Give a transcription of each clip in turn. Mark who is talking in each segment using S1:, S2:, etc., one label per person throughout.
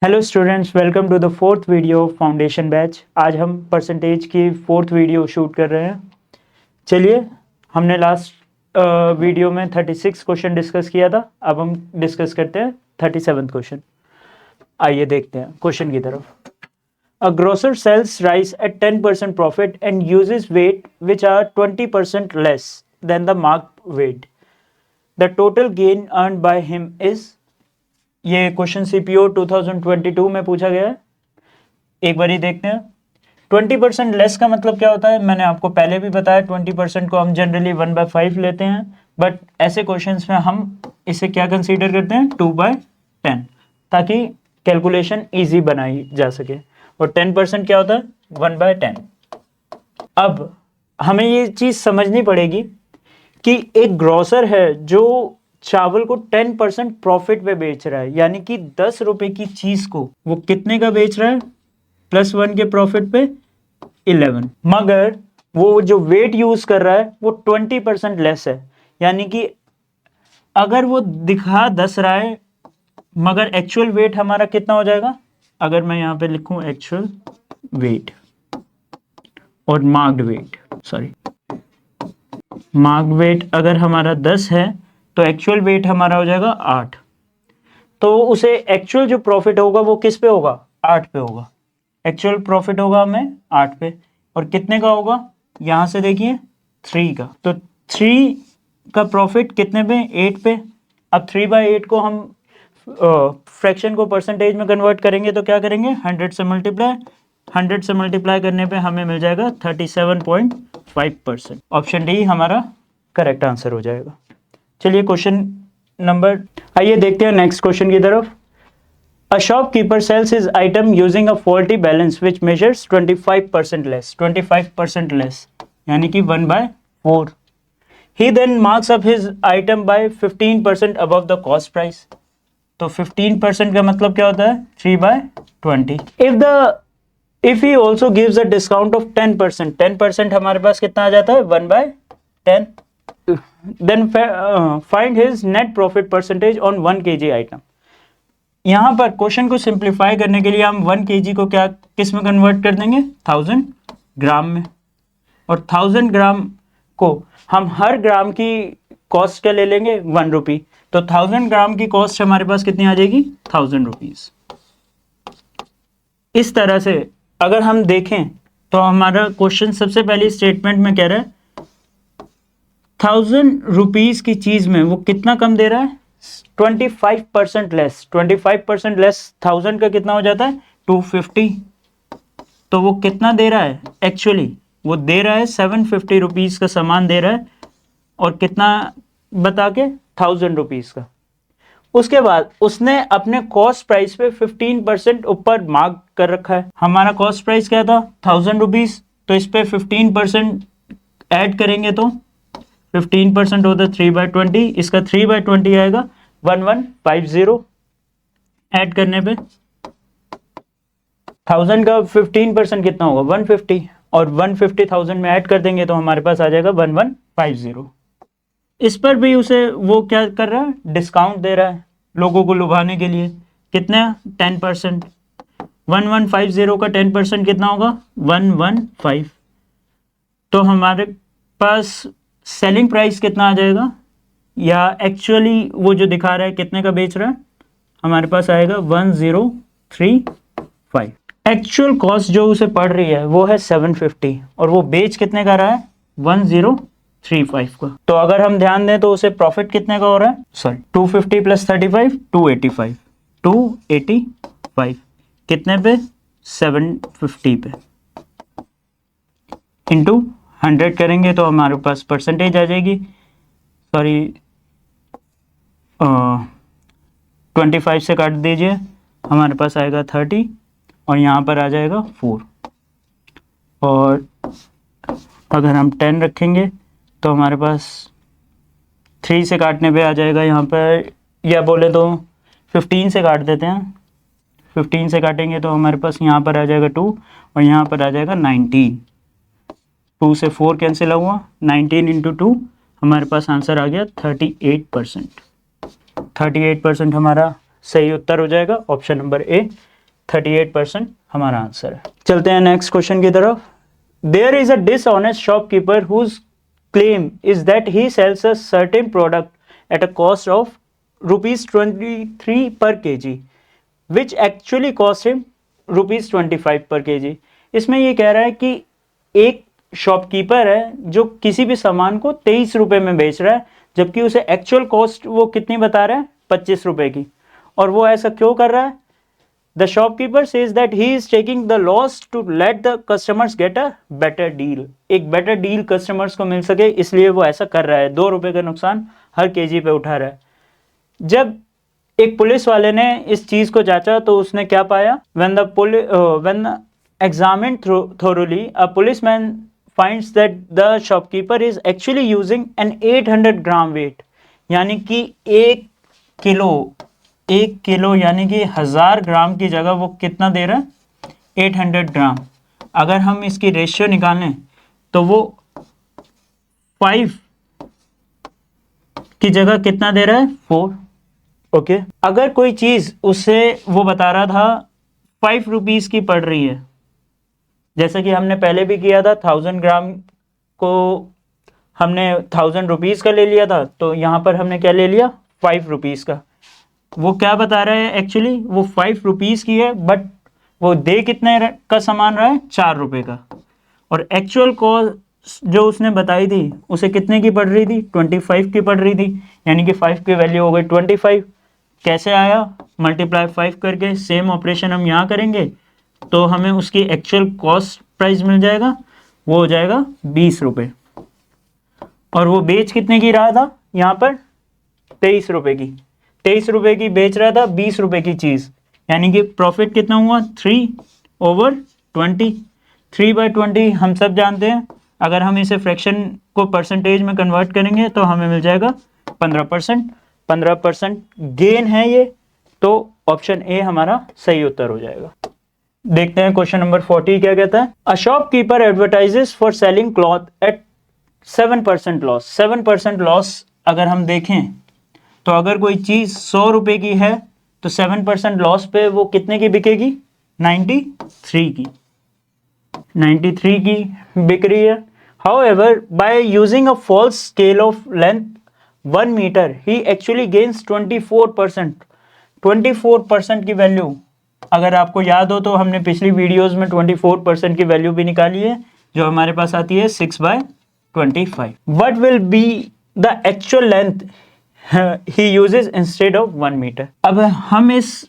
S1: Hello students, welcome to the fourth video foundation batch. आज हम percentage की fourth video shoot कर रहे हैं। चलिए, हमने लास्ट वीडियो में 36 क्वेश्चन डिस्कस किया था। अब हम डिस्कस करते हैं 37 क्वेश्चन। आइए देखते हैं क्वेश्चन की तरफ। A grocer sells rice at 10% profit and uses weight which are 20% less than the marked weight. The total gain earned by him is. ये क्वेश्चन सीपीओ 2022 में पूछा गया है। एक बार ही देखते हैं। 20% लेस का मतलब क्या होता है, मैंने आपको पहले भी बताया। 20% को हम जनरली 1/5 लेते हैं, बट ऐसे क्वेश्चंस में हम इसे क्या कंसीडर करते हैं, 2/10, ताकि कैलकुलेशन इजी बनाई जा सके। और 10% क्या होता है, 1/10। अब हमें ये चीज समझनी पड़ेगी कि एक ग्रोसर है जो चावल को 10% प्रॉफिट पे बेच रहा है, यानी कि 10 रुपए की चीज को वो कितने का बेच रहा है, +1 के प्रॉफिट पे 11। मगर वो जो वेट यूज कर रहा है वो 20% लेस है, यानी कि अगर वो दिखा 10 रहा है मगर एक्चुअल वेट हमारा कितना हो जाएगा। अगर मैं यहां पे लिखूं एक्चुअल वेट और marked weight, sorry, marked weight अगर हमारा 10 है तो एक्चुअल वेट हमारा हो जाएगा 8। तो उसे एक्चुअल जो प्रॉफिट होगा वो किस पे होगा, 8 पे होगा। एक्चुअल प्रॉफिट होगा हमें 8 पे। और कितने का होगा, यहां से देखिए 3 का। तो 3 का प्रॉफिट कितने पे, 8 पे। अब 3/8 को हम फ्रैक्शन को परसेंटेज में कन्वर्ट करेंगे तो क्या करेंगे, 100 से मल्टीप्लाई। 100 से मल्टीप्लाई करने पे हमें मिल जाएगा 37.5%। ऑप्शन डी हमारा करेक्ट आंसर हो जाएगा। चलिए क्वेश्चन नंबर, आइए देखते हैं नेक्स्ट क्वेश्चन की तरफ। A shopkeeper sells his item using a faulty balance which measures 25% less. 25% less यानी कि 1/4. He then marks up his item by 15% above the cost price. तो 15% का मतलब क्या होता है, 3/20. If he also gives a discount of 10%, 10% हमारे पास कितना आ जाता है, 1/10. Then find his net profit percentage on 1 kg item. यहां पर क्वेश्चन को सिंप्लीफाई करने के लिए हम 1 kg को क्या किस में कन्वर्ट कर देंगे, 1000 ग्राम में। और 1000 ग्राम को हम हर ग्राम की कॉस्ट क्या ले लेंगे, 1 रुपी। तो 1000 ग्राम की कॉस्ट हमारे पास कितनी आ जाएगी, 1000 रुपीज। इस तरह से अगर हम देखें तो हमारा क्वेश्चन सबसे पहली स्टेटमेंट में कह रहा है 1000 रुपीज की चीज में वो कितना कम दे रहा है, 25% लेस। 25% लेस 1000 का कितना हो जाता है, 250। तो वो कितना दे रहा है, एक्चुअली वो दे रहा है 750 रुपीज का सामान दे रहा है, और कितना बता के, 1000 रुपीज का। उसके बाद उसने अपने कॉस्ट प्राइस पे 15% ऊपर मार्क कर रखा है। हमारा कॉस्ट प्राइस क्या था, 1000 रुपीज। तो इस पे 15% ऐड करेंगे तो 15% होता है 3/20। इसका 3/20 आएगा 1150। ऐड करने पे 1000 का 15% कितना होगा, 150। और 150,000 में ऐड कर देंगे तो हमारे पास आ जाएगा 1150। इस पर भी उसे वो क्या कर रहा है, डिस्काउंट दे रहा है लोगों को लुभाने के लिए। कितना, 10%। 1150 का 10% कितना होगा, 115। तो हमारे पास सेलिंग प्राइस कितना आ जाएगा, या एक्चुअली वो जो दिखा रहा है कितने का बेच रहा है, हमारे पास आएगा 1035। एक्चुअल कॉस्ट जो उसे पड़ रही है वो है 750, और वो बेच कितने का रहा है, 1035 का। तो अगर हम ध्यान दें तो उसे प्रॉफिट कितने का हो रहा है, सॉरी, 250 + 35, 285। 285 कितने पे, 750 पे, इंटू 100 करेंगे तो हमारे पास परसेंटेज आ जाएगी, सॉरी 25 से काट दीजिए, हमारे पास आएगा 30, और यहाँ पर आ जाएगा 4। और अगर हम 10 रखेंगे तो हमारे पास 3 से काटने पे आ जाएगा यहाँ पर, या बोले तो 15 से काट देते हैं। 15 से काटेंगे तो हमारे पास यहाँ पर आ जाएगा 2, और यहाँ पर आ जाएगा 19। 2 से 4 कैंसिल हुआ, 19 × 2 हमारे पास आंसर आ गया 38%। 38% हमारा सही उत्तर हो जाएगा। ऑप्शन नंबर ए 38% हमारा आंसर है। चलते हैं नेक्स्ट क्वेश्चन की तरफ। There is a dishonest shopkeeper whose claim is that he sells a certain product at a cost of ₹23 per kg which actually cost him ₹25 per kg। इसमें ये कह रहा है कि एक शॉपकीपर है जो किसी भी सामान को 23 रुपये में बेच रहा है, जबकि उसे एक्चुअल कॉस्ट वो कितनी बता रहा है, 25 रुपये की। और वो ऐसा क्यों कर रहा है? The shopkeeper says that he is taking the loss to let the customers get a better deal. एक बेटर डील कस्टमर्स को मिल सके, इसलिए वो ऐसा कर रहा है। 2 रुपये का नुकसान हर केजी पे उठा रहा है। जब एक पुलिस वाले ने इस चीज को जांचा तो उसने क्या पाया? when examined thoroughly, a policeman finds that the shopkeeper is actually using an 800 gram weight, यानी कि 1 किलो यानी कि 1000 ग्राम की जगह वो कितना दे रहा है? 800 ग्राम। अगर हम इसकी रेशियो निकालें तो वो 5 की जगह कितना दे रहा है? 4। ओके अगर कोई चीज उससे वो बता रहा था 5 रुपीज की पड़ रही है, जैसे कि हमने पहले भी किया था, 1000 ग्राम को हमने 1000 रुपीज का ले लिया था, तो यहाँ पर हमने क्या ले लिया? 5 रुपीज का। वो क्या बता रहा है? एक्चुअली वो 5 रुपीज की है, बट वो दे कितने का सामान रहा है? 4 रुपए का। और एक्चुअल कॉस्ट जो उसने बताई थी उसे कितने की पड़ रही थी? 25 की पड़ रही थी, यानी कि 5 की वैल्यू हो गई 25। कैसे आया? मल्टीप्लाई 5 करके। सेम ऑपरेशन हम यहाँ करेंगे तो हमें उसकी एक्चुअल कॉस्ट प्राइस मिल जाएगा, वो हो जाएगा 20 रुपये। और वो बेच कितने की रहा था? यहाँ पर 23 रुपये की। 23 रुपये की बेच रहा था 20 रुपये की चीज़, यानी कि प्रॉफिट कितना हुआ? 3/20। 3/20 हम सब जानते हैं, अगर हम इसे फ्रैक्शन को परसेंटेज में कन्वर्ट करेंगे तो हमें मिल जाएगा 15%। 15% गेन है ये, तो ऑप्शन ए हमारा सही उत्तर हो जाएगा। देखते हैं क्वेश्चन नंबर 40 क्या कहता है। A shopkeeper advertises for selling cloth at 7% loss. 7% loss अगर हम देखें तो अगर कोई चीज 100 रुपए की है तो 7% लॉस पे वो कितने की बिकेगी? 93 की। 93 की बिक रही है। However, by using a false scale of length 1 meter, he actually gains 24%। 24% की वैल्यू अगर आपको याद हो तो हमने पिछली वीडियोस में 24% की वैल्यू भी निकाली है, जो हमारे पास आती है 6/25। What will be the actual length he uses instead of 1 meter? अब हम इस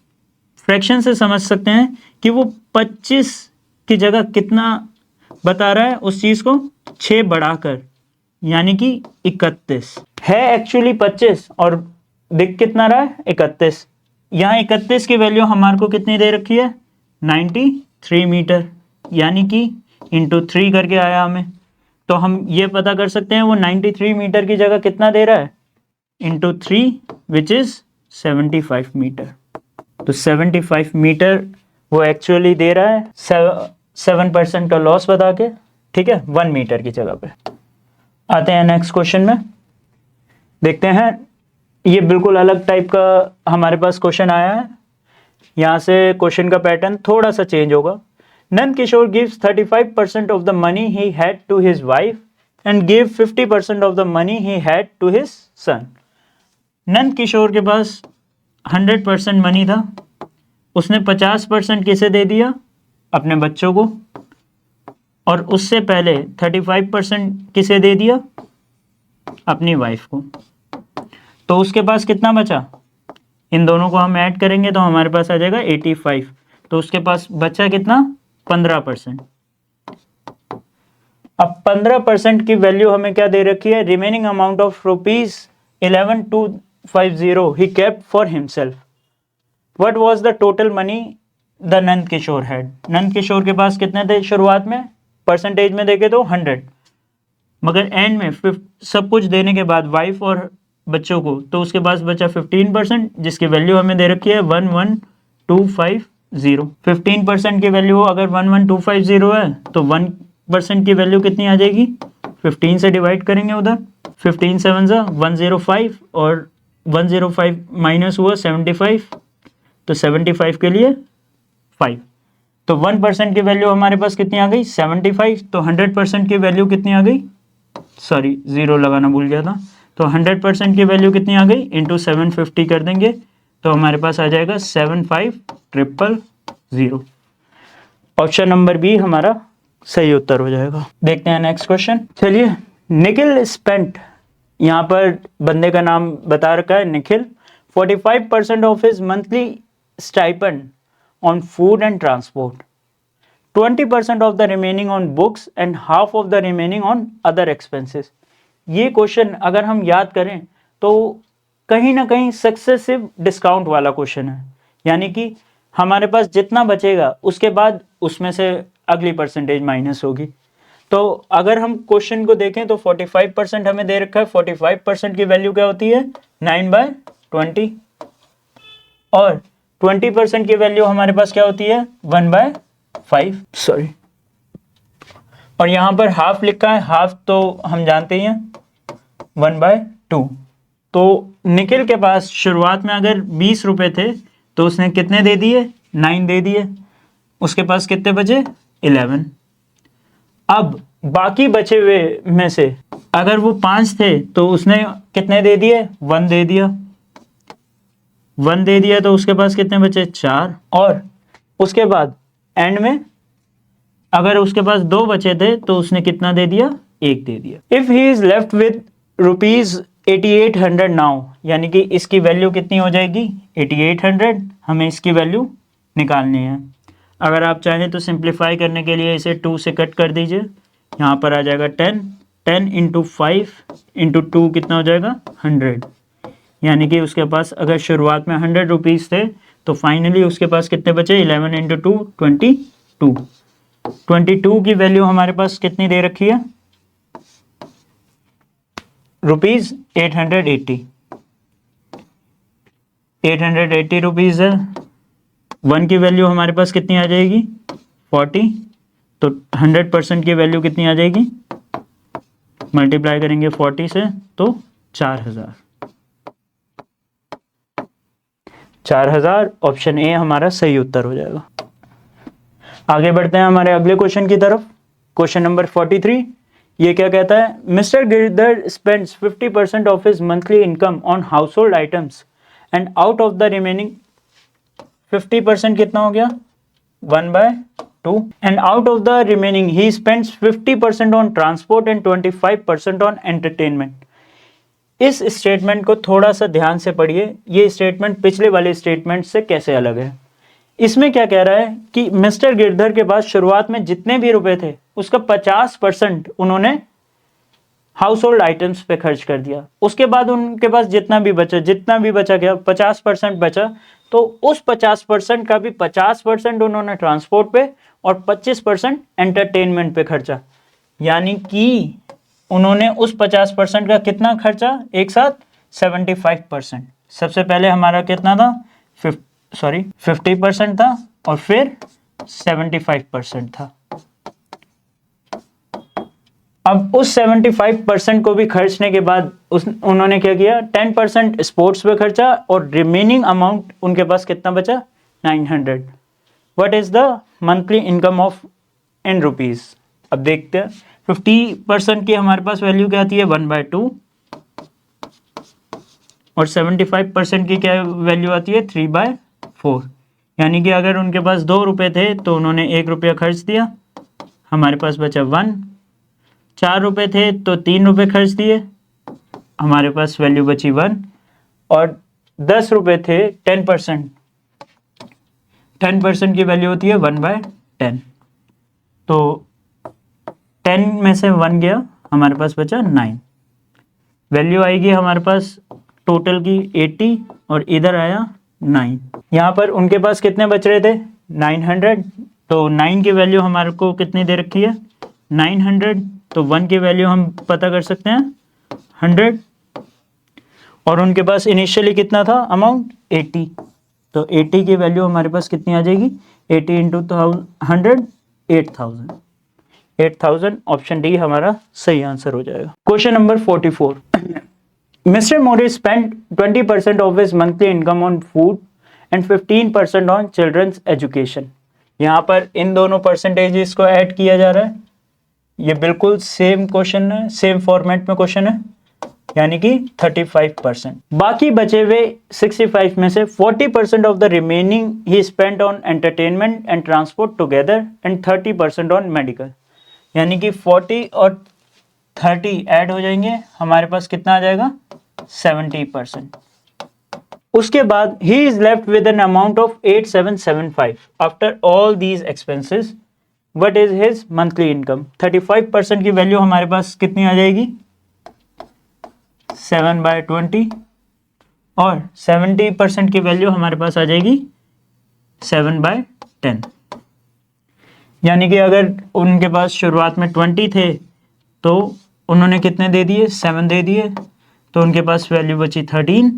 S1: फ्रैक्शन से समझ सकते हैं कि वो 25 की जगह कितना बता रहा है उस चीज को 6 बढ़ाकर, यानी कि 31 है। एक्चुअली 25 और दिख कितना रहा है? 31। यहाँ 31 की वैल्यू हमारे को कितनी दे रखी है? 93 मीटर, यानी कि इंटू 3 करके आया हमें। तो हम ये पता कर सकते हैं वो 93 मीटर की जगह कितना दे रहा है? Into 3 which is 75 meter. तो 75 मीटर वो एक्चुअली दे रहा है 7% का लॉस बता के, ठीक है, 1 मीटर की जगह पे। आते हैं नेक्स्ट क्वेश्चन में, देखते हैं। ये बिल्कुल अलग टाइप का हमारे पास क्वेश्चन आया है। यहाँ से क्वेश्चन का पैटर्न थोड़ा सा चेंज होगा। Nand Kishore gives 35% of the money he had to his wife and give 50% of the money he had to his son. Nand Kishore के पास 100% मनी था, उसने 50% किसे दे दिया? अपने बच्चों को। और उससे पहले 35% किसे दे दिया? अपनी वाइफ को। तो उसके पास कितना बचा? इन दोनों को हम ऐड करेंगे तो हमारे पास आ जाएगा 85। तो उसके पास बचा कितना? 15%। अब 15% की वैल्यू हमें क्या दे रखी है? Remaining amount of ₹11,250 he kept for himself. What was the total money the Nand Kishore had? Nand Kishore के पास कितने थे शुरुआत में? परसेंटेज में देखे तो 100, मगर एंड में सब कुछ देने के बाद वाइफ और बच्चों को, तो उसके पास बचा 15%, जिसकी वैल्यू हमें दे रखी है 11,250। 15% की वैल्यू अगर 11,250 है तो 1% की वैल्यू कितनी आ जाएगी? 15 से डिवाइड करेंगे उधर। 15 7 105 और 105 माइनस हुआ 75, तो 75 के लिए 5, तो 1% की वैल्यू हमारे पास कितनी आ गई 75, तो 100% की वैल्यू कितनी आ गई, सॉरी 0 लगाना भूल गया था, तो 100% की वैल्यू कितनी आ गई इंटू 750 कर देंगे तो हमारे पास आ जाएगा 75000। ऑप्शन नंबर बी हमारा सही उत्तर हो जाएगा। देखते हैं नेक्स्ट क्वेश्चन। चलिए, निखिल स्पेंट, यहाँ पर बंदे का नाम बता रखा है Nikhil, 45% of his monthly stipend on food and transport, 20% of the remaining on books and half of the remaining on other expenses. ये क्वेश्चन अगर हम याद करें तो कहीं ना कहीं सक्सेसिव डिस्काउंट वाला क्वेश्चन है, यानी कि हमारे पास जितना बचेगा उसके बाद उसमें से अगली परसेंटेज माइनस होगी। तो अगर हम क्वेश्चन को देखें तो 45% हमें दे रखा है, 45% की वैल्यू क्या होती है 9/20, और 20% की वैल्यू हमारे पास क्या होती है 1/5, सॉरी, और यहां पर हाफ लिखा है, हाफ तो हम जानते ही हैं 1/2। तो निखिल के पास शुरुआत में अगर 20 रुपए थे तो उसने कितने दे दिए 9 दे दिए, उसके पास कितने बचे 11। अब बाकी बचे हुए में से अगर वो 5 थे तो उसने कितने दे दिए 1 दे दिया, 1 दे दिया तो उसके पास कितने बचे 4, और उसके बाद एंड में अगर उसके पास 2 बचे थे तो उसने कितना दे दिया 1 दे दिया। If he is left with ₹8800 now, यानी कि इसकी वैल्यू कितनी हो जाएगी 8800, हमें इसकी वैल्यू निकालनी है। अगर आप चाहें तो सिंप्लीफाई करने के लिए इसे 2 से कट कर दीजिए, यहाँ पर आ जाएगा 10, 10 इंटू 5 इंटू 2 कितना हो जाएगा 100, यानी कि उसके पास अगर शुरुआत में 100 रुपीज़ थे तो फाइनली उसके पास कितने बचे 11 इंटू 2 22, 22 की वैल्यू हमारे पास कितनी दे रखी है ₹880, 880 रुपीज़ है, 1 की वैल्यू हमारे पास कितनी आ जाएगी 40, तो 100% की वैल्यू कितनी आ जाएगी, मल्टीप्लाई करेंगे 40 से तो 4000, ऑप्शन ए हमारा सही उत्तर हो जाएगा। आगे बढ़ते हैं हमारे अगले क्वेश्चन की तरफ। क्वेश्चन नंबर 43, ये क्या कहता है, mister Girdhar spends 50% of his monthly income on house hold items and out of the remaining 50% कितना हो गया 1/2, and out of the remaining he spends 50% on transport and 25% on entertainment. इस स्टेटमेंट को थोड़ा सा ध्यान से पढ़िए, ये स्टेटमेंट पिछले वाले स्टेटमेंट से कैसे अलग है। इसमें क्या कह रहा है कि मिस्टर गिरधर के पास शुरुआत में जितने भी रुपए थे उसका 50% उन्होंने हाउस होल्ड आइटम्स पे खर्च कर दिया, उसके बाद उनके पास जितना भी बचा गया 50% बचा, तो उस 50% का भी 50% उन्होंने ट्रांसपोर्ट पे और 25% एंटरटेनमेंट पे खर्चा, यानी कि उन्होंने उस 50% का कितना खर्चा एक साथ 75%। सबसे पहले हमारा कितना था 50% था और फिर 75% था। अब उस 75% को भी खर्चने के बाद उन्होंने क्या किया 10% स्पोर्ट्स पे खर्चा और रिमेनिंग अमाउंट उनके पास कितना बचा 900। What is the monthly income of in rupees. अब देखते हैं 50% की हमारे पास वैल्यू क्या आती है 1/2 और 75% की क्या वैल्यू आती है 3/4, यानी कि अगर उनके पास 2 रुपए थे तो उन्होंने 1 रुपया खर्च दिया, हमारे पास बचा 1, 4 रुपए थे तो 3 रुपए खर्च दिए, हमारे पास वैल्यू बची 1, और 10 रुपए थे 10% की वैल्यू होती है 1/10, तो 10 में से 1 गया, हमारे पास बचा 9, वैल्यू आएगी हमारे पास टोटल की 80 और इधर आया 9। यहाँ पर उनके पास कितने बच रहे थे 900, तो 9 की वैल्यू हमारे को कितनी दे रखी है 900, तो 1 की वैल्यू हम पता कर सकते हैं 100, और उनके पास इनिशियली कितना था अमाउंट 80, तो 80 की वैल्यू हमारे पास कितनी आ जाएगी 80 इंटू 100 8000, ऑप्शन डी हमारा सही आंसर हो जाएगा। Question number 44, Mr. Mori spent 20% of his monthly income on food and 15% on children's education. यहाँ पर इन दोनों परसेंटेजेस को ऐड किया जा रहा है। ये बिल्कुल सेम क्वेश्चन है, सेम फॉर्मेट में क्वेश्चन है, यानी कि 35%। बाकी बचे हुए 65 में से 40% of the remaining he spend on entertainment and transport together and 30% on medical. यानी कि 40 और 30 ऐड हो जाएंगे, हमारे पास कितना आ जाएगा 70%। उसके बाद he is left with an amount of 8775 after all these expenses. What is his monthly income? 35% की वैल्यू हमारे पास कितनी आ जाएगी 7/20 और 70% की वैल्यू हमारे पास आ जाएगी 7/10। यानी कि अगर उनके पास शुरुआत में 20 थे तो उन्होंने कितने दे दिए 7 दे दिए, तो उनके पास वैल्यू बची 13।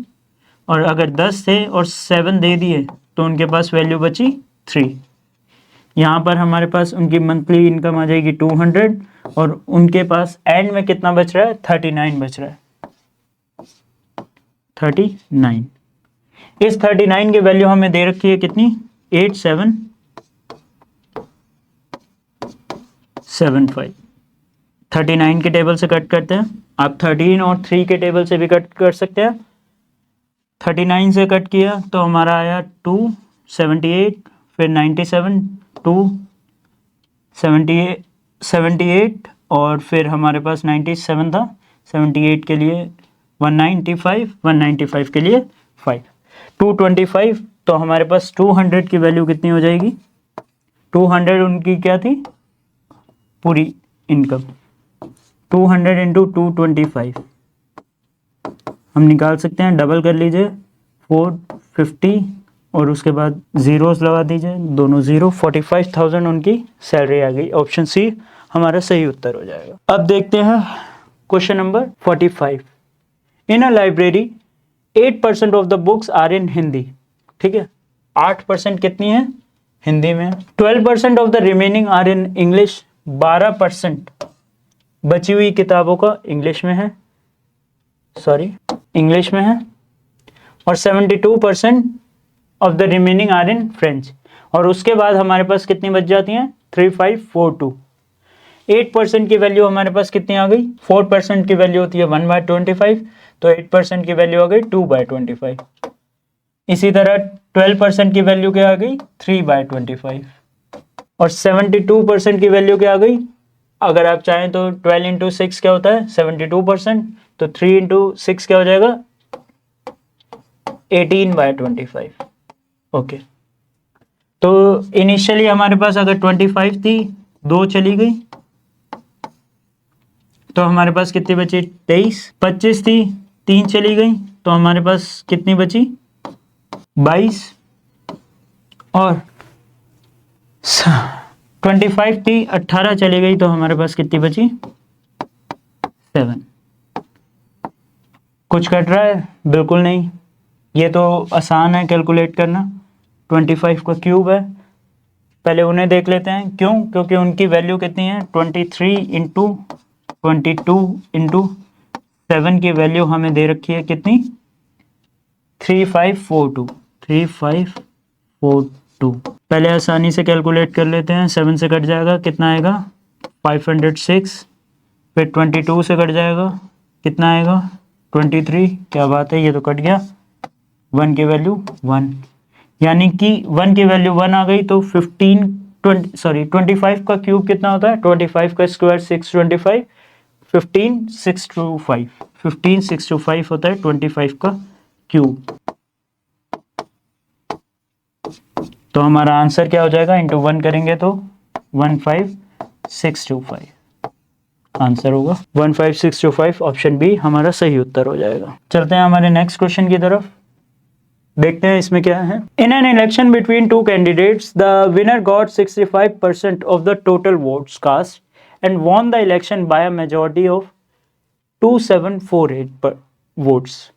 S1: और अगर 10 थे और 7 दे दिए तो उनके पास वैल्यू बची 3। यहाँ पर हमारे पास उनकी मंथली इनकम आ जाएगी 200 और उनके पास एंड में कितना बच रहा है 39 बच रहा है। 39। इस 39 की वैल्यू हमें दे रखी है कितनी 8775। 39 के टेबल से कट करते हैं, आप 13 और 3 के टेबल से भी कट कर सकते हैं। 39 से कट किया तो हमारा आया 278, फिर 97, 278 और फिर हमारे पास 97 था। 78 के लिए 195, 195 के लिए 5, 225। तो हमारे पास 200 की वैल्यू कितनी हो जाएगी 200 उनकी क्या थी पूरी इनकम। 200 इंटू 225 हम निकाल सकते हैं, डबल कर लीजिए 450 और उसके बाद जीरोस लगा दीजिए, दोनों जीरो। 45,000 उनकी सैलरी आ गई। ऑप्शन सी हमारा सही उत्तर हो जाएगा। अब देखते हैं question number 45। In a library 8% of the books are in Hindi. ठीक है, 8% कितनी है हिंदी में। 12% of the remaining are in English. 12% बची हुई किताबों का इंग्लिश में है, इंग्लिश में है। और 72% of the remaining are in French. और उसके बाद हमारे पास कितनी बच जाती हैं 3542। 8% की वैल्यू हमारे पास कितनी आ गई 4% की वैल्यू होती है 1/25, तो 8% की वैल्यू आ गई 2/25। इसी तरह 12% की वैल्यू क्या आ गई 3/25 और 72% की वैल्यू क्या आ गई। अगर आप चाहें तो 12 इंटू 6 क्या होता है 72%, तो 3 इंटू 6 क्या हो जाएगा 18/25। ओके, तो इनिशियली हमारे पास अगर 25 थी 2 चली गई तो हमारे पास कितनी बची 23। 25 थी 3 चली गई तो हमारे पास कितनी बची 22। और 25 थी 18 चली गई तो हमारे पास कितनी बची 7। कुछ कट रहा है बिल्कुल नहीं, ये तो आसान है कैलकुलेट करना। 25 का क्यूब है, पहले उन्हें देख लेते हैं। क्यों? क्योंकि उनकी वैल्यू कितनी है 23 इंटू 22 इंटू 7 की वैल्यू हमें दे रखी है कितनी 3542। 3542 पहले आसानी से कैलकुलेट कर लेते हैं। 7 से कट जाएगा कितना आएगा 506, फिर 22 से कट जाएगा कितना आएगा 23। क्या बात है, ये तो कट गया। 1 की वैल्यू 1, यानी कि 1 की वैल्यू 1 आ गई तो 25 का क्यूब कितना होता है 25 का स्क्वायर 625, 15625 होता है 25 का क्यूब। तो हमारा आंसर क्या हो जाएगा इंटू 1 करेंगे तो 15625 आंसर होगा। 15625 ऑप्शन बी हमारा सही उत्तर हो जाएगा। चलते हैं हमारे नेक्स्ट क्वेश्चन की तरफ, देखते हैं इसमें क्या है। In an election between two candidates the winner got 65% of the total votes cast and won the election by a majority of 2748 votes.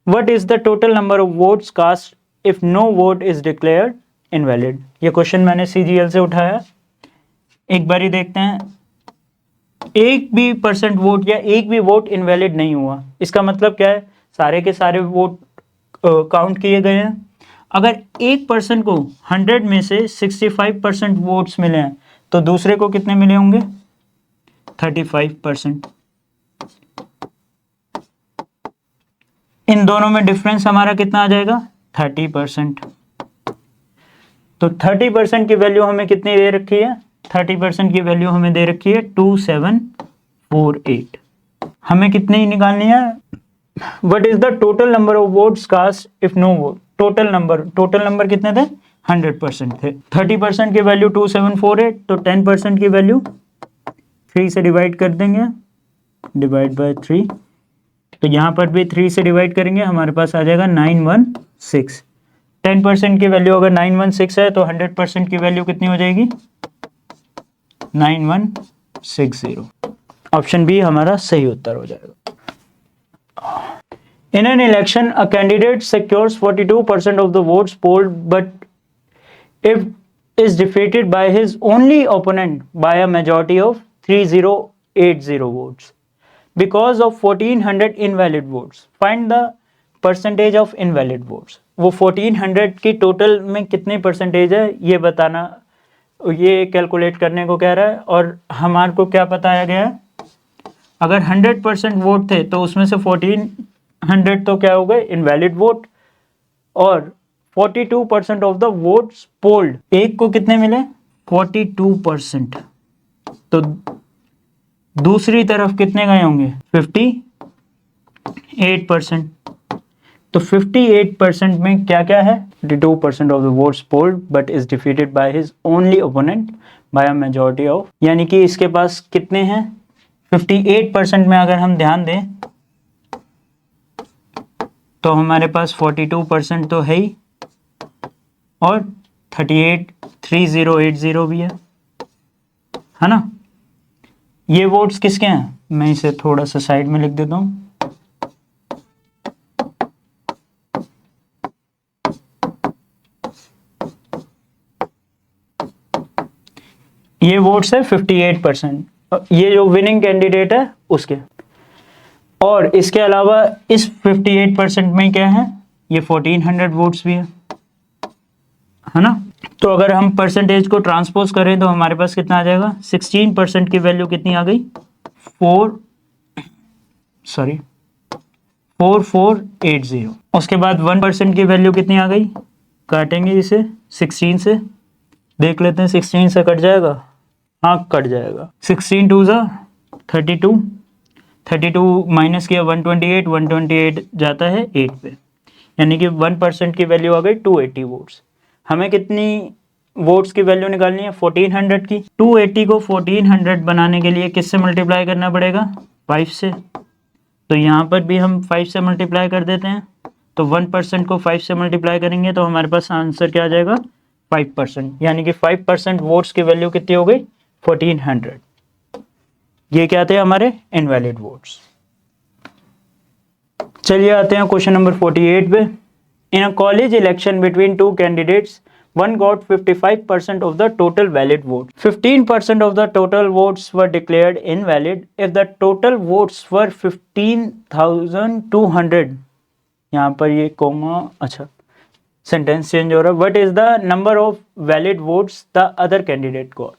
S1: What is the total number of votes cast if no vote is declared invalid? ये question मैंने CGL से उठाया। एक बारी देखते हैं, एक भी परसेंट वोट या एक भी वोट इनवैलिड नहीं हुआ। इसका मतलब क्या है, सारे के सारे वोट काउंट किए गए हैं। अगर एक पर्सन को 100 में से 65% वोट्स मिले हैं तो दूसरे को कितने मिले होंगे? 35%। इन दोनों में डिफरेंस हमारा कितना आ जाएगा? 30%। तो 30% की वैल्यू हमें कितनी दे रखी है? 30% की वैल्यू हमें दे रखी है 2748। हमें कितनी निकालनी है? What is the total number of votes cast if no vote? Total number कितने थे? 100% थे। 30% की वैल्यू 2748, तो 10% की वैल्यू 3 से डिवाइड कर देंगे, डिवाइड बाय 3। तो यहाँ पर भी 3 से डिवाइड करेंगे, हमारे पास आ जाएगा 916। 10% की वैल्यू अगर 916 है तो 100% की वैल्यू कितनी हो जाएगी? 9160। ऑप्शन बी हमारा सही उत्तर हो जाएगा। In an election, a candidate secures 42% of the votes polled, but if is defeated by his only opponent by a majority of 3080 votes because of 1400 invalid votes. Find the percentage of invalid votes. वो 1400 की total में कितने percentage है ये बताना, ये calculate करने को कह रहा है। और हमारे को क्या बताया गया है? अगर 100% वोट थे तो उसमें से 1400 तो क्या हो गए? Invalid vote. और 42% ऑफ द वोट्स पोल्ड, एक को कितने मिले? 42%। तो दूसरी तरफ कितने गए होंगे? 58%। तो 58% में क्या क्या है? 52% of the votes polled but is defeated by his only opponent by a majority of, यानी कि इसके पास कितने हैं? 58% में अगर हम ध्यान दें तो हमारे पास 42% तो है ही, और 3080 भी है ना? ये वोट्स किसके हैं? मैं इसे थोड़ा सा साइड में लिख देता हूं। ये वोट्स है 58%, ये जो विनिंग कैंडिडेट है उसके। और इसके अलावा इस 58% में क्या है? ये 1400 वोट्स भी है ना? तो अगर हम परसेंटेज को ट्रांसपोज करें तो हमारे पास कितना आ जाएगा? 16% की वैल्यू कितनी आ गई? 4480। उसके बाद 1% की वैल्यू कितनी आ गई? काटेंगे इसे 16 से, देख लेते हैं 16 से कट जाएगा। हाँ, कट जाएगा। 16 2 ज़ा 32, 32 माइनस किया 128, 128 जाता है 8 पे, यानी कि 1% की वैल्यू आ गई 280 वोट्स। हमें कितनी वोट्स की वैल्यू निकालनी है? 1400 की। 280 को 1400 बनाने के लिए किससे मल्टीप्लाई करना पड़ेगा? 5 से। तो यहाँ पर भी हम 5 से मल्टीप्लाई कर देते हैं। तो 1% को 5 से मल्टीप्लाई करेंगे तो हमारे पास आंसर क्या आ जाएगा? 5%, यानी कि 5% वोट्स की वैल्यू कितनी हो गई? 1400। ये क्या थे? हमारे इनवैलिड वोट्स। चलिए आते हैं क्वेश्चन नंबर 48 पे। In a college election between two candidates, one got 55% of the total valid votes. 15% of the total votes were declared invalid if the total votes were 15,200. यहाँ पर ये कोमा, अच्छा sentence change हो रहा है। What is the number of valid votes the other candidate got?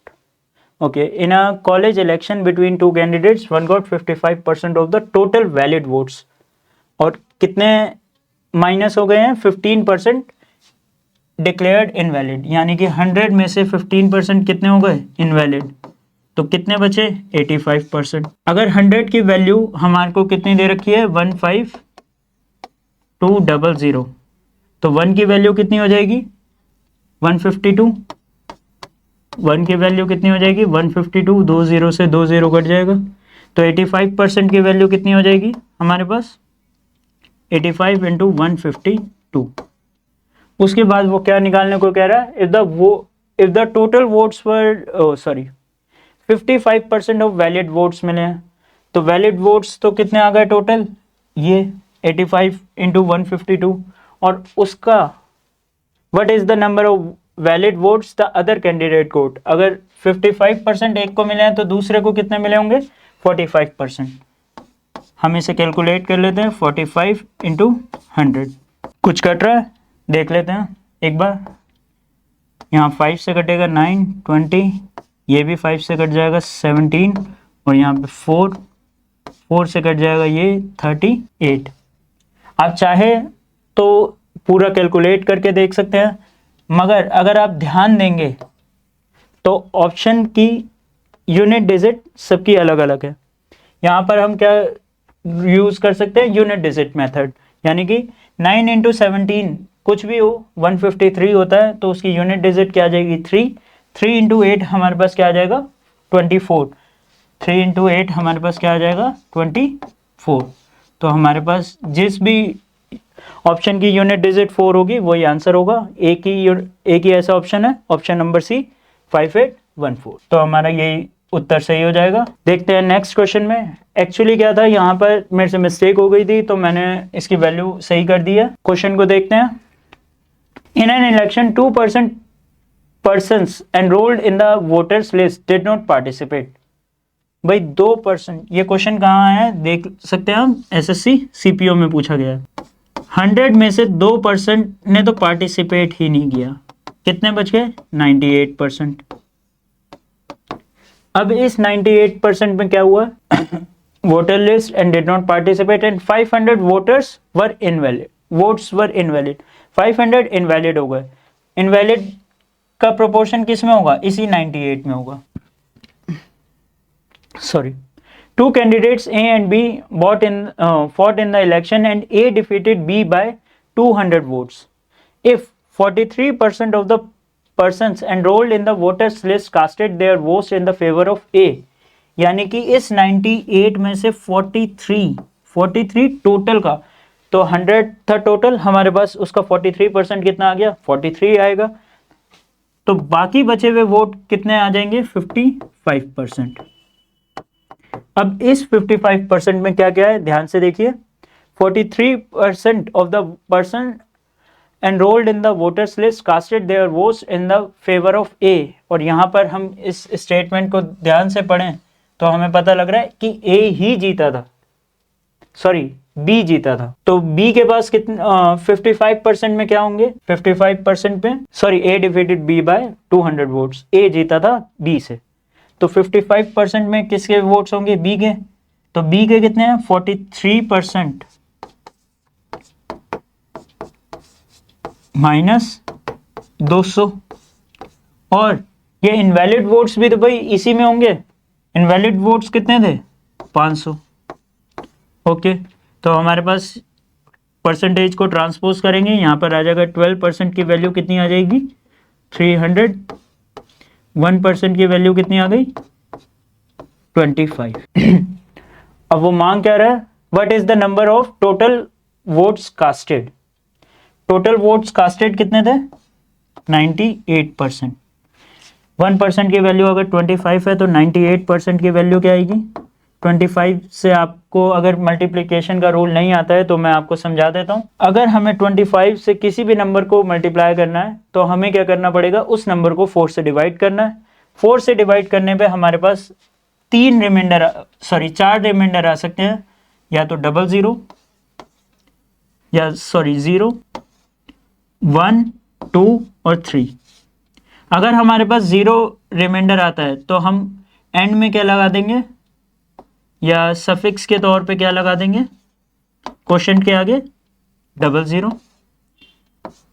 S1: Okay, in a college election between two candidates, one got 55% of the total valid votes. और कितने minus हो गए हैं? 15% डिक्लेयर्ड इनवैलिड, यानी कि 100 में से 15% कितने हो गए? इनवैलिड। तो कितने बचे? 85%। अगर 100 की वैल्यू हमारे को कितनी दे रखी है? 15200, तो 1 की वैल्यू कितनी हो जाएगी? 152। 1 की वैल्यू कितनी हो जाएगी? 152। 2 0 से 2 0 कट जाएगा, तो 85% की वैल्यू कितनी हो जाएगी हमारे पास? 85 इंटू 152। उसके बाद वो क्या निकालने को कह रहा है? If the total votes were 55% of valid votes मिले हैं, तो वैलिड वोट्स तो कितने आ गए टोटल? ये 85 इंटू 152। और उसका what is the number of valid votes the other candidate got? अगर 55% एक को मिले हैं तो दूसरे को कितने मिले होंगे? 45%। हम इसे कैलकुलेट कर लेते हैं। 45 इंटू 100। कुछ कट रहा है? देख लेते हैं। एक बार, यहाँ 5 से कटेगा 9, 20, ये भी 5 से कट जाएगा 17, और यहाँ पे 4 से कट जाएगा ये 38। आप चाहे तो पूरा कैलकुलेट करके देख सकते हैं, मगर अगर आप ध्यान देंगे तो ऑप्शन की यूनिट डिजिट सबकी अलग अलग है। यहाँ पर हम क्या यूज़ कर सकते हैं, यूनिट डिजिट मेथड, यानी कि 9 इंटू 17 कुछ भी हो 153 होता है, तो उसकी यूनिट डिजिट क्या आ जाएगी 3। 3 इंटू 8 हमारे पास क्या आ जाएगा 24। 3 इंटू 8 हमारे पास क्या आ जाएगा 24। तो हमारे पास जिस भी ऑप्शन की यूनिट डिजिट 4 होगी वही आंसर होगा। एक ही ऐसा ऑप्शन है, ऑप्शन नंबर सी 5814। तो हमारा यही उत्तर सही हो जाएगा। देखते हैं नेक्स्ट क्वेश्चन में। एक्चुअली क्या था, यहाँ पर मेरे से मिस्टेक हो गई थी तो मैंने इसकी वैल्यू सही कर दी है। क्वेश्चन को देखते हैं। इन an election 2% persons enrolled in the voters list did not participate। भाई 2%, ये क्वेश्चन कहाँ है देख सकते हैं हम, एसएससी सीपीओ में पूछा गया है। 100 में से 2% ने तो पार्टिसिपेट ही नहीं किया, कितने बच गए 98%। अब इस 98% में क्या हुआ, voter list and did not participate and 500 voters were invalid, votes were invalid, 500 invalid हो गए। इनवैलिड का प्रोपोर्शन किस में होगा, इसी 98 में होगा। Sorry, 2 candidates A and B fought in the election and A defeated B by 200 votes. If 43% of the persons enrolled in the voters list casted their votes in the favor of A, यानी कि इस 98 में से 43 total का, तो 100 था total, हमारे पास उसका 43% कितना आ गया 43 आएगा। तो बाकी बचे हुए वोट कितने आ जाएंगे 55%। अब इस 55% में क्या क्या है ध्यान से देखिए। 43% of the person enrolled in the voters list casted their votes in the favor of A, और यहाँ पर हम इस स्टेटमेंट को ध्यान से पढ़ें तो हमें पता लग रहा है कि A ही जीता था, सॉरी B जीता था। तो B के पास कितने 55% में क्या होंगे, 55% पे sorry A defeated B by 200 votes, A जीता था B से, तो 55% में किसके वोट्स होंगे B के, तो B के कितने हैं 43% माइनस 200, और ये इनवैलिड वोट्स भी तो भाई इसी में होंगे। इनवैलिड वोट्स कितने थे 500। ओके, तो हमारे पास परसेंटेज को ट्रांसपोज करेंगे, यहाँ पर आ जाएगा 12% की वैल्यू कितनी आ जाएगी 300, 1% की वैल्यू कितनी आ गई 25। अब वो मांग क्या रहा है, what is the number of total votes casted. Total votes casted कितने थे 98%। 1% की वैल्यू अगर 25 है तो 98% की वैल्यू क्या आएगी 25 से। आपको अगर मल्टीप्लिकेशन का रूल नहीं आता है तो मैं आपको समझा देता हूं। अगर हमें 25 से किसी भी नंबर को मल्टीप्लाई करना है तो हमें क्या करना पड़ेगा, उस नंबर को 4 से डिवाइड करना है। 4 से डिवाइड करने पे हमारे पास 4 रिमाइंडर आ सकते हैं, या तो 00 या 0, 1, 2 और 3। अगर हमारे पास 0 रिमाइंडर आता है तो हम एंड में क्या लगा देंगे, या सफिक्स के तौर पे क्या लगा देंगे, क्वोशिएंट के आगे 00।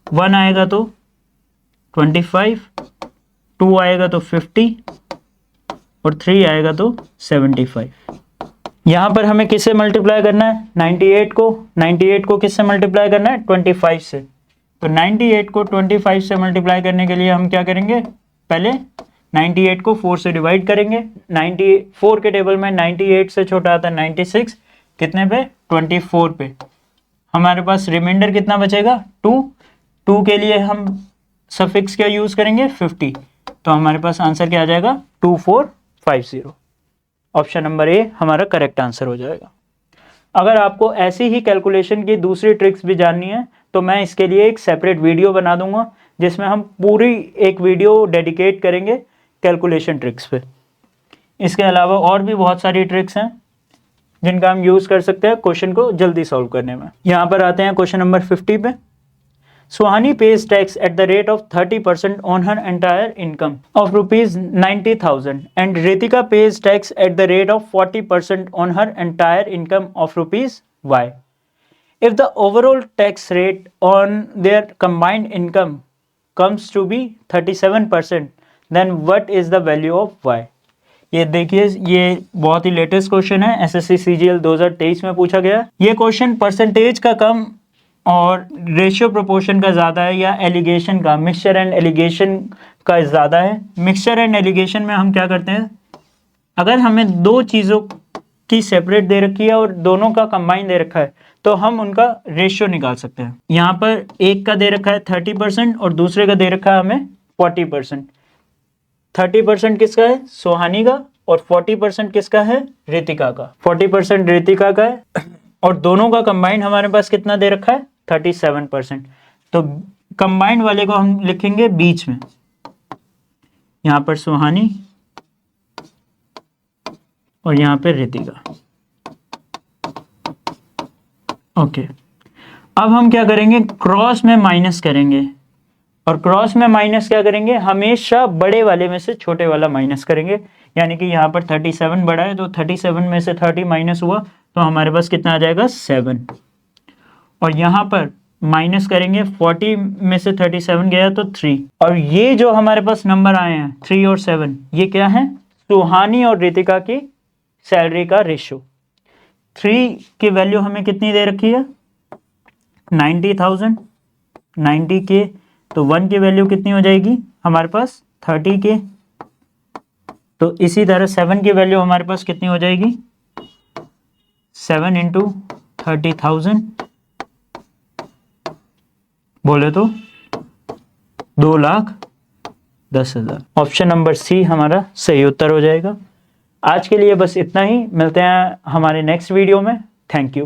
S1: 1 आएगा तो 25, 2 आएगा तो 50 और 3 आएगा तो 75। यहाँ पर हमें किससे मल्टीप्लाई करना है 98 को किससे मल्टीप्लाई करना है 25 से। तो 98 को 25 से मल्टीप्लाई करने के लिए हम क्या करेंगे, पहले 98 को 4 से डिवाइड करेंगे। 94 के टेबल में 98 से छोटा आता है 96, कितने पे 24 पे। हमारे पास रिमाइंडर कितना बचेगा 2 के लिए हम सफिक्स क्या यूज करेंगे 50, तो हमारे पास आंसर क्या आ जाएगा 2450। ऑप्शन नंबर ए हमारा करेक्ट आंसर हो जाएगा। अगर आपको ऐसी ही कैलकुलेशन की दूसरी ट्रिक्स भी जाननी है तो मैं इसके लिए एक सेपरेट वीडियो बना दूंगा, जिसमें हम पूरी एक वीडियो डेडिकेट करेंगे कैलकुलेशन ट्रिक्स पे। इसके अलावा और भी बहुत सारी ट्रिक्स हैं जिनका हम यूज़ कर सकते हैं क्वेश्चन को जल्दी सॉल्व करने में। यहाँ पर आते हैं क्वेश्चन नंबर 50 पे। Suhani pays tax at the rate of 30% on her entire income of rupees 90,000 and Ritika pays tax at the rate of 40% on her entire income of rupees Y. If the overall tax rate on their combined income comes to be 37%, then what is the value of Y? ये देखिए, ये बहुत ही latest question है, SSC CGL 2023 में पूछा गया। ये question percentage का कम और रेशियो प्रोपोर्शन का ज़्यादा है या एलिगेशन का, मिक्सचर एंड एलिगेशन का ज़्यादा है। मिक्सचर एंड एलिगेशन में हम क्या करते हैं, अगर हमें दो चीज़ों की सेपरेट दे रखी है और दोनों का कंबाइन दे रखा है तो हम उनका रेशियो निकाल सकते हैं। यहाँ पर एक का दे रखा है 30% और दूसरे का दे रखा है हमें 40%। 30% किसका है, सुहानी का, और 40% किसका है, रितिका का। 40% रितिका का है और दोनों का कंबाइंड हमारे पास कितना दे रखा है, 37%। तो कंबाइंड वाले को हम लिखेंगे बीच में, यहाँ पर सुहानी और यहाँ पे रितिका। ओके, अब हम क्या करेंगे, क्रॉस में माइनस करेंगे, और क्रॉस में माइनस क्या करेंगे, हमेशा बड़े वाले में से छोटे वाला माइनस करेंगे। यानी कि यहाँ पर 37 बड़ा है तो 37 में से 30 माइनस हुआ तो हमारे पास कितना आ जाएगा, 7। और यहाँ पर माइनस करेंगे, 40 में से 37 गया तो 3। और ये जो हमारे पास नंबर आए हैं 3 और 7, ये क्या है, सुहानी और रितिका की सैलरी का रेशियो। 3 की वैल्यू हमें कितनी दे रखी है, 90,000, 90K, तो 1 की वैल्यू कितनी हो जाएगी हमारे पास, 30K। तो इसी तरह 7 की वैल्यू हमारे पास कितनी हो जाएगी, 7 इंटू 30,000, बोले तो 2,10,000। ऑप्शन नंबर सी हमारा सही उत्तर हो जाएगा। आज के लिए बस इतना ही, मिलते हैं हमारे नेक्स्ट वीडियो में। Thank you.